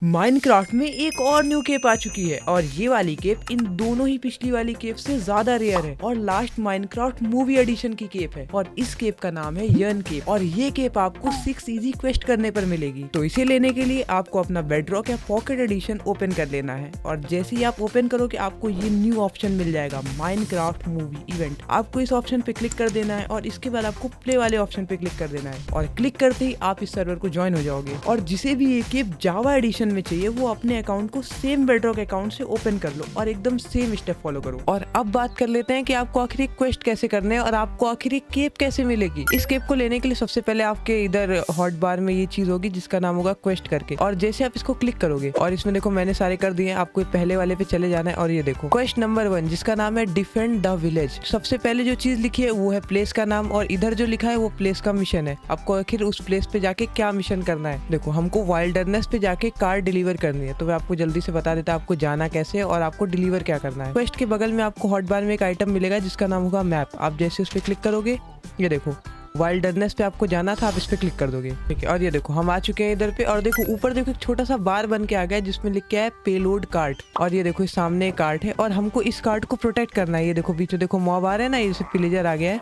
Minecraft में एक और न्यू केप आ चुकी है और ये वाली केप इन दोनों ही पिछली वाली केप से ज्यादा रेयर है और लास्ट माइनक्राफ्ट मूवी एडिशन की केप है और इस केप का नाम है यर्न केप और ये केप आपको 6 इजी क्वेस्ट करने पर मिलेगी। तो इसे लेने के लिए आपको अपना बेडरॉक या पॉकेट एडिशन ओपन कर लेना है और जैसे ही आप ओपन करोगे आपको ये न्यू ऑप्शन मिल जाएगा माइनक्राफ्ट मूवी इवेंट। आपको इस ऑप्शन पे क्लिक कर देना है और इसके बाद आपको प्ले वाले ऑप्शन पे क्लिक कर देना है और क्लिक करते ही आप इस सर्वर को ज्वाइन हो जाओगे। और जिसे भी ये केप जावा एडिशन में चाहिए वो अपने अकाउंट को सेम बेडरॉक अकाउंट से ओपन कर लो और एकदम सेम स्टेप फॉलो करो। और अब बात कर लेते हैं कि आपको आखिर क्वेस्ट कैसे करने हैं और आपको आखिर केप कैसे मिलेगी। इस केप को लेने के लिए सबसे पहले आपके इधर हॉट बार में ये चीज होगी जिसका नाम होगा क्वेस्ट करके और जैसे आप इसको क्लिक करोगे और इसमें देखो मैंने सारे कर दिए, आपको पहले वाले पे चले जाना है और ये देखो क्वेस्ट नंबर 1 जिसका नाम है डिफेंड द विलेज। सबसे पहले जो चीज लिखी है वो है प्लेस का नाम और इधर जो लिखा है वो प्लेस का मिशन है। आपको आखिर उस प्लेस पे जाके क्या मिशन करना है। देखो हमको वाइल्डरनेस पे जाके कार डिलीवर करनी है तो मैं आपको जल्दी से बता देता आपको जाना कैसे है और आपको डिलीवर क्या करना है। क्वेस्ट के बगल में आपको हॉट बार में एक आइटम मिलेगा जिसका नाम होगा मैप। आप जैसे उस पर क्लिक करोगे ये देखो वाइल्डरनेस पे आपको जाना था, आप इस पे क्लिक कर दोगे, ठीक है। और ये देखो हम आ चुके हैं इधर पे और देखो ऊपर देखो एक छोटा सा बार बन के आ गया है जिसमें लिख के है पेलोड कार्ट और ये देखो सामने एक कार्ट है और हमको इस कार्ट को प्रोटेक्ट करना है। ये देखो बीच में देखो मॉब आ रहे हैं ना, ये पिलेजर आ गया है,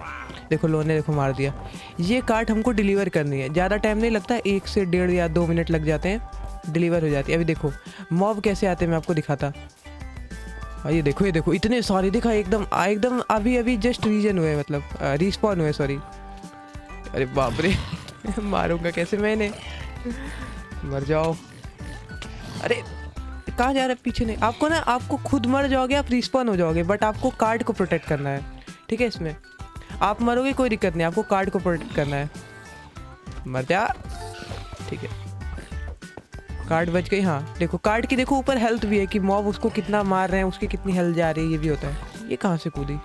देखो लोन ने देखो मार दिया। ये कार्ट हमको डिलीवर करनी है, ज़्यादा टाइम नहीं लगता, 1 से 1.5 या 2 मिनट लग जाते हैं, डिलीवर हो जाती है। अभी देखो मॉब कैसे आते हैं मैं आपको दिखाता। ये देखो इतने सारे दिखा एकदम अभी जस्ट रीजन हुए, मतलब रिस्पॉन हुए, सॉरी। अरे बाप रे मारूंगा कैसे मैंने, मर जाओ। अरे कहाँ जा रहा है पीछे, नहीं आपको ना, आपको खुद मर जाओगे, आप रिस्पॉन हो जाओगे, बट आपको कार्ड को प्रोटेक्ट करना है, ठीक है। इसमें आप मरोगे कोई दिक्कत नहीं, आपको कार्ड को प्रोटेक्ट करना है। मर जा, ठीक है, कार्ड बच गई। हाँ देखो कार्ड की देखो ऊपर हेल्थ भी है कि मॉब उसको कितना मार रहे हैं, उसकी कितनी हेल्थ जा रही है, ये भी होता है। ये कहाँ से कूदी,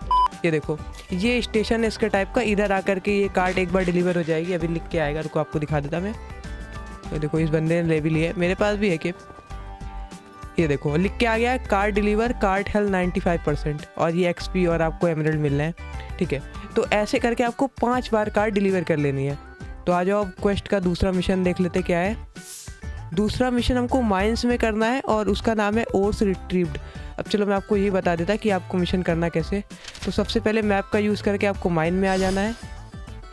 ये देखो ये स्टेशन है इसके टाइप का, इधर आकर के ये कार्ड एक बार डिलीवर हो जाएगी, अभी लिख के आएगा, रुको आपको दिखा देता मैं। तो देखो इस बंदे ने ले भी लिया है, मेरे पास भी है कि ये देखो लिख के आ गया कार्ड डिलीवर, कार्ड हेल्थ 95% और ये एक्सपी और आपको एमरल्ड मिलना है, ठीक है। तो ऐसे करके आपको 5 बार कार्ड डिलीवर कर लेनी है। तो आ जाओ क्वेस्ट का दूसरा मिशन देख लेते क्या है। दूसरा मिशन हमको माइंस में करना है और उसका नाम है ओर्स रिट्रीव्ड। अब चलो मैं आपको ये बता देता कि आपको मिशन करना कैसे। तो सबसे पहले मैप का यूज़ करके आपको माइन में आ जाना है,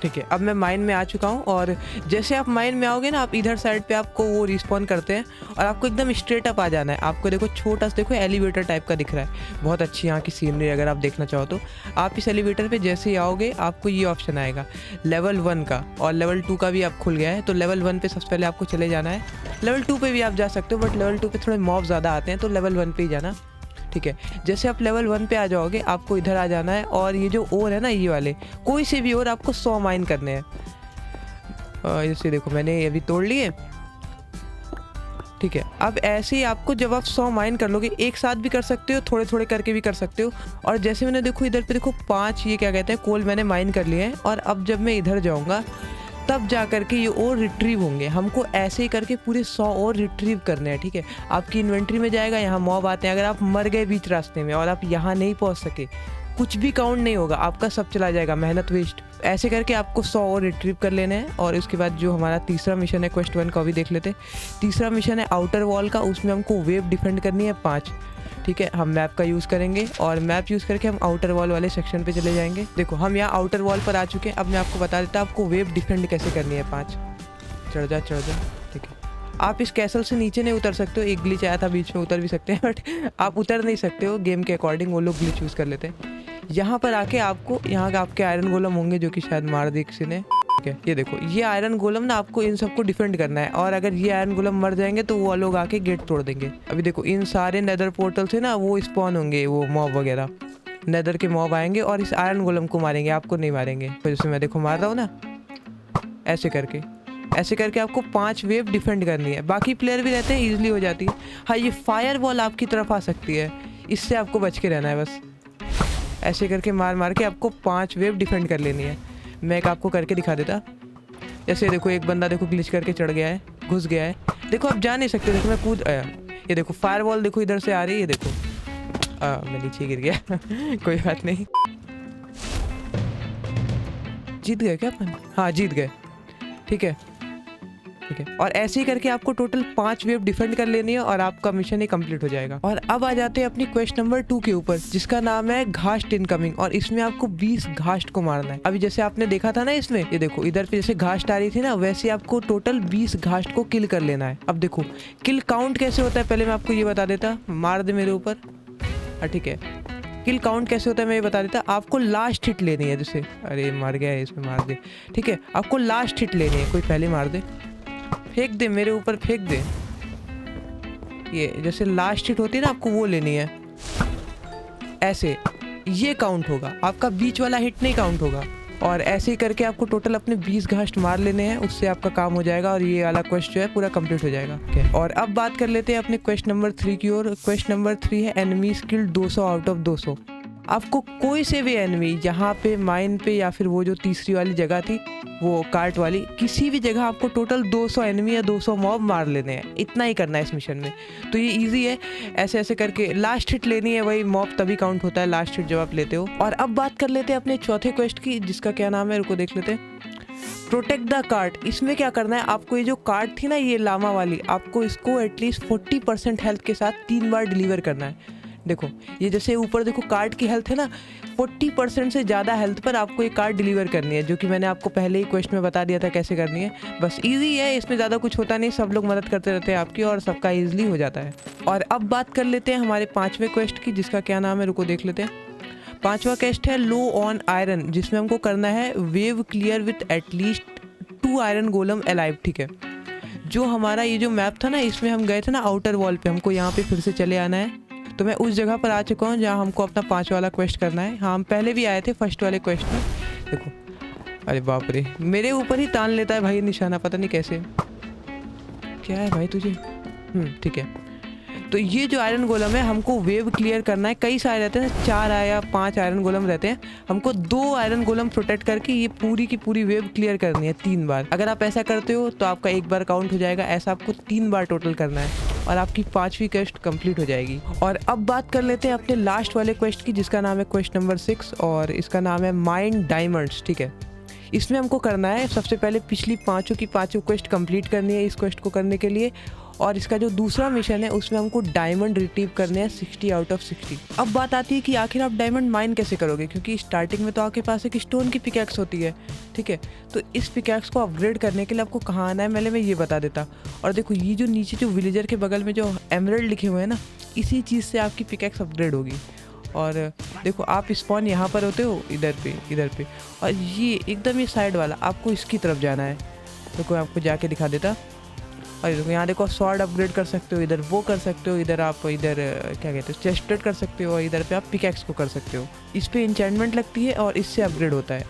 ठीक है। अब मैं माइन में आ चुका हूँ और जैसे आप माइन में आओगे ना, आप इधर साइड पे आपको वो रिस्पॉन करते हैं और आपको एकदम स्ट्रेट अप आ जाना है। आपको देखो छोटा सा देखो एलिवेटर टाइप का दिख रहा है, बहुत अच्छी यहाँ की सीनरी, अगर आप देखना चाहो तो। आप इस एलिवेटर पे जैसे ही आओगे आपको ये ऑप्शन आएगा लेवल 1 का और लेवल 2 का भी आप खुल गया है। तो लेवल 1 पे सबसे पहले आपको चले जाना है, लेवल 2 पे भी आप जा सकते हो बट लेवल 2 पे थोड़े मॉब ज़्यादा आते हैं तो लेवल 1 पे ही जाना, ठीक है। जैसे आप लेवल 1 पे आ जाओगे आपको इधर आ जाना है और ये जो ओर है ना, ये वाले कोई से भी ओर आपको 100 माइन करने हैं। जैसे देखो मैंने अभी तोड़ लिए, ठीक है। अब ऐसे ही आपको जब आप 100 माइन कर लोगे, एक साथ भी कर सकते हो, थोड़े थोड़े करके भी कर सकते हो। और जैसे मैंने देखो इधर पे देखो 5 ये क्या कहते हैं कोल मैंने माइन कर लिए हैं और अब जब मैं इधर जाऊँगा तब जा करके ये और रिट्रीव होंगे। हमको ऐसे ही करके पूरे 100 और रिट्रीव करने हैं, ठीक है। आपकी इन्वेंट्री में जाएगा, यहाँ मॉब आते हैं, अगर आप मर गए बीच रास्ते में और आप यहाँ नहीं पहुँच सके, कुछ भी काउंट नहीं होगा, आपका सब चला जाएगा, मेहनत वेस्ट। ऐसे करके आपको 100 और रिट्रीव कर लेने हैं। और उसके बाद जो हमारा तीसरा मिशन है क्वेस्ट 1 का भी देख लेते। तीसरा मिशन है आउटर वॉल का, उसमें हमको वेव डिफेंड करनी है 5, ठीक है। हम मैप का यूज़ करेंगे और मैप यूज़ करके हम आउटर वॉल वाले सेक्शन पे चले जाएंगे। देखो हम यहाँ आउटर वॉल पर आ चुके हैं। अब मैं आपको बता देता आपको वेव डिफेंड कैसे करनी है 5। चढ़ जा, ठीक है। आप इस कैसल से नीचे नहीं उतर सकते हो, एक ग्लिच आया था बीच में, उतर भी सकते हैं बट आप उतर नहीं सकते हो, गेम के अकॉर्डिंग वो लोग ग्लिच यूज़ कर लेते हैं। यहाँ पर आके आपको यहाँ आपके आयरन गोलम होंगे जो कि शायद मार दी किसी ने, ठीक है। ये देखो ये आयरन गोलम ना, आपको इन सबको डिफेंड करना है और अगर ये आयरन गोलम मर जाएंगे तो वो लोग आके गेट तोड़ देंगे। अभी देखो इन सारे नेदर पोर्टल से ना वो स्पॉन होंगे, वो मॉब वगैरह नेदर के मॉब आएंगे और इस आयरन गोलम को मारेंगे, आपको नहीं मारेंगे। तो जैसे मैं देखो मार रहा हूँ ना, ऐसे करके आपको 5 वेव डिफेंड करनी है। बाकी प्लेयर भी रहते हैं, ईजिली हो जाती है। हाँ ये फायर वॉल आपकी तरफ आ सकती है, इससे आपको बच के रहना है बस। ऐसे करके मार के आपको 5 वेव डिफेंड कर लेनी है। मैं एक आपको करके दिखा देता। जैसे देखो एक बंदा देखो ग्लिच करके चढ़ गया है, घुस गया है, देखो आप जा नहीं सकते, देखो मैं कूद आया। ये देखो फायर वॉल देखो इधर से आ रही है, ये देखो मैं नीचे गिर गया कोई बात नहीं। जीत गए क्या अपन? हाँ जीत गए, ठीक है। ठीक है। और ऐसे ही करके आपको टोटल 5 वेव डिफेंड कर लेनी है और आपका मिशन ही कंप्लीट हो जाएगा। और अब आ जाते हैं अपनी क्वेश्चन नंबर 2 के ऊपर, जिसका नाम है घास्ट इनकमिंग। और इसमें आपको 20 घास्ट को मारना है। अभी जैसे आपने देखा था ना, इसमें ये देखो इधर पे जैसे घास्ट आ रही थी ना, वैसे आपको टोटल 20 घास्ट को किल कर लेना है। अब देखो किल काउंट कैसे होता है, पहले मैं आपको ये बता देता। मार दे मेरे ऊपर, ठीक है। किल काउंट कैसे होता है मैं ये बता देता। आपको लास्ट हिट लेनी है, जैसे अरे मर गया है, इसमें मार दे, ठीक है। आपको लास्ट हिट लेनी है, कोई पहले मार दे, फेंक दे मेरे ऊपर, फेंक दे। ये जैसे लास्ट हिट होती है ना, आपको वो लेनी है। ऐसे ये काउंट होगा, आपका बीच वाला हिट नहीं काउंट होगा। और ऐसे ही करके आपको टोटल अपने 20 घास्ट मार लेने हैं, उससे आपका काम हो जाएगा और ये वाला क्वेश्चन जो है पूरा कंप्लीट हो जाएगा। okay. और अब बात कर लेते हैं अपने क्वेश्चन नंबर 3 की ओर। क्वेश्चन नंबर 3 है एनिमी स्किल 200 आउट ऑफ 200। आपको कोई से भी एनिमी, यहाँ पे माइन पे या फिर वो जो तीसरी वाली जगह थी वो कार्ट वाली, किसी भी जगह आपको टोटल 200 एनिमी या 200 मॉब मार लेने हैं। इतना ही करना है इस मिशन में, तो ये इजी है। ऐसे ऐसे करके लास्ट हिट लेनी है, वही मॉब तभी काउंट होता है लास्ट हिट जब आप लेते हो। और अब बात कर लेते हैं अपने चौथे क्वेस्ट की, जिसका क्या नाम है, रुको देख लेते हैं। Protect the cart. इसमें क्या करना है आपको, ये जो कार्ट थी ना ये लामा वाली, आपको इसको एटलीस्ट 40% हेल्थ के साथ 3 बार डिलीवर करना है। देखो ये जैसे ऊपर देखो कार्ड की हेल्थ है ना, 40% से ज़्यादा हेल्थ पर आपको ये कार्ड डिलीवर करनी है, जो कि मैंने आपको पहले ही क्वेश्चन में बता दिया था कैसे करनी है। बस इजी है, इसमें ज़्यादा कुछ होता नहीं, सब लोग मदद करते रहते हैं आपकी और सबका ईजिली हो जाता है। और अब बात कर लेते हैं हमारे 5वें क्वेस्ट की, जिसका क्या नाम है, रुको देख लेते हैं। 5वां क्वेस्ट है लो ऑन आयरन, जिसमें हमको करना है wave clear with at least 2 iron गोलम alive, ठीक है। जो हमारा ये जो मैप था ना, इसमें हम गए थे ना आउटर वॉल पे, हमको यहाँ पे फिर से चले आना है। तो मैं उस जगह पर आ चुका हूँ जहाँ हमको अपना 5 वाला क्वेस्ट करना है। हाँ हम पहले भी आए थे फर्स्ट वाले क्वेस्ट में। देखो अरे बाप रे, मेरे ऊपर ही तान लेता है भाई निशाना, पता नहीं कैसे। क्या है भाई तुझे? ठीक है। तो ये जो आयरन गोलम है हमको वेव क्लियर करना है। कई सारे रहते हैं, 4 या 5 आयरन गोलम रहते हैं। हमको 2 आयरन गोलम प्रोटेक्ट करके ये पूरी की पूरी वेव क्लियर करनी है 3 बार। अगर आप ऐसा करते हो तो आपका 1 बार काउंट हो जाएगा, ऐसा आपको 3 बार टोटल करना है और आपकी 5वीं क्वेस्ट कंप्लीट हो जाएगी। और अब बात कर लेते हैं अपने लास्ट वाले क्वेस्ट की, जिसका नाम है क्वेश्चन नंबर 6 और इसका नाम है माइंड डायमंड्स, ठीक है। इसमें हमको करना है सबसे पहले पिछली 5 की 5 क्वेस्ट कंप्लीट करनी है इस क्वेस्ट को करने के लिए। और इसका जो दूसरा मिशन है उसमें हमको डायमंड रिट्रीव करने हैं 60 आउट ऑफ 60। अब बात आती है कि आखिर आप डायमंड माइन कैसे करोगे, क्योंकि स्टार्टिंग में तो आपके पास एक स्टोन की पिकैक्स होती है, ठीक है। तो इस पिकैक्स को अपग्रेड करने के लिए आपको कहाँ आना है पहले मैं ये बता देता। और देखो ये जो नीचे जो विलेजर के बगल में जो एमरल्ड लिखे हुए हैं ना, इसी चीज़ से आपकी पिकैक्स अपग्रेड होगी। और देखो आप स्पॉन यहाँ पर होते हो, इधर पे और ये एकदम ये साइड वाला आपको इसकी तरफ जाना है। तो कोई आपको जाके दिखा देता। और देखो यहाँ देखो स्वॉर्ड अपग्रेड कर सकते हो, इधर वो कर सकते हो, इधर आप इधर क्या कहते हो चेस्टेड कर सकते हो, और इधर पे आप पिकैक्स को कर सकते हो। इस पे एन्चेंटमेंट लगती है और इससे अपग्रेड होता है।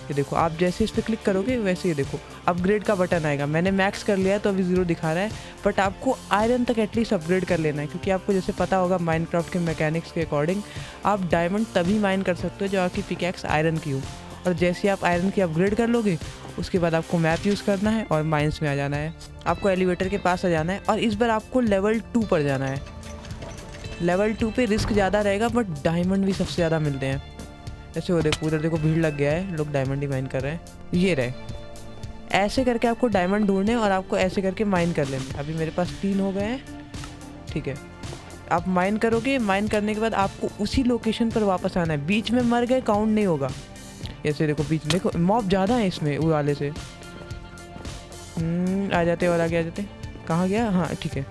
ये देखो आप जैसे इस पर क्लिक करोगे वैसे ही देखो अपग्रेड का बटन आएगा। मैंने मैक्स कर लिया है तो अभी 0 दिखा रहा है, बट आपको आयरन तक एटलीस्ट अपग्रेड कर लेना है, क्योंकि आपको जैसे पता होगा माइनक्राफ्ट के मैकेनिक्स के अकॉर्डिंग आप डायमंड तभी माइन कर सकते हो जब आपकी पिकैक्स आयरन की हो। और जैसे आप आयरन की अपग्रेड कर लोगे उसके बाद आपको मैप यूज़ करना है और माइंस में आ जाना है। आपको एलिवेटर के पास आ जाना है और इस बार आपको लेवल 2 पर जाना है। लेवल 2 पे रिस्क ज़्यादा रहेगा बट डायमंड भी सबसे ज़्यादा मिलते हैं। ऐसे वो देखो उधर देखो भीड़ लग गया है, लोग डायमंड ही माइन कर रहे हैं। ये रहे, ऐसे करके आपको डायमंड ढूंढने और आपको ऐसे करके माइन कर लेने। अभी मेरे पास 3 हो गए हैं, ठीक है। आप माइन करोगे, माइन करने के बाद आपको उसी लोकेशन पर वापस आना है। बीच में मर गए काउंट नहीं होगा। ऐसे देखो बीच देखो मॉब ज़्यादा है इसमें वो वाले से। आ जाते और आगे आ जाते। कहाँ गया? हाँ ठीक है।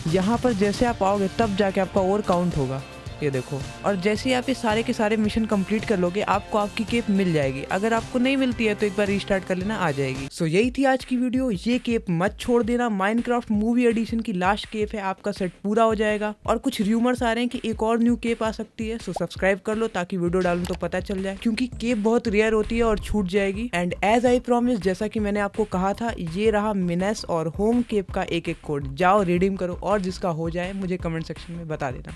यहाँ पर जैसे आप आओगे तब जाके आपका और काउंट होगा, ये देखो। और जैसे ही आप ये सारे के सारे मिशन कंप्लीट कर लोगे आपको आपकी केप मिल जाएगी। अगर आपको नहीं मिलती है तो एक बार रीस्टार्ट कर लेना, आ जाएगी। सो यही थी आज की वीडियो। ये केप मत छोड़ देना, माइनक्राफ्ट मूवी एडिशन की लास्ट केप है, आपका सेट पूरा हो जाएगा। और कुछ र्यूमर्स आ रहे हैं कि एक और न्यू केप आ सकती है, सो सब्सक्राइब कर लो ताकि वीडियो डालूं तो पता चल जाए, क्योंकि केप बहुत रेयर होती है और छूट जाएगी। एंड एज आई प्रॉमिस, जैसा कि मैंने आपको कहा था, ये रहा मिनेस और होम केप का एक कोड। जाओ रिडीम करो और जिसका हो जाए मुझे कमेंट सेक्शन में बता देना।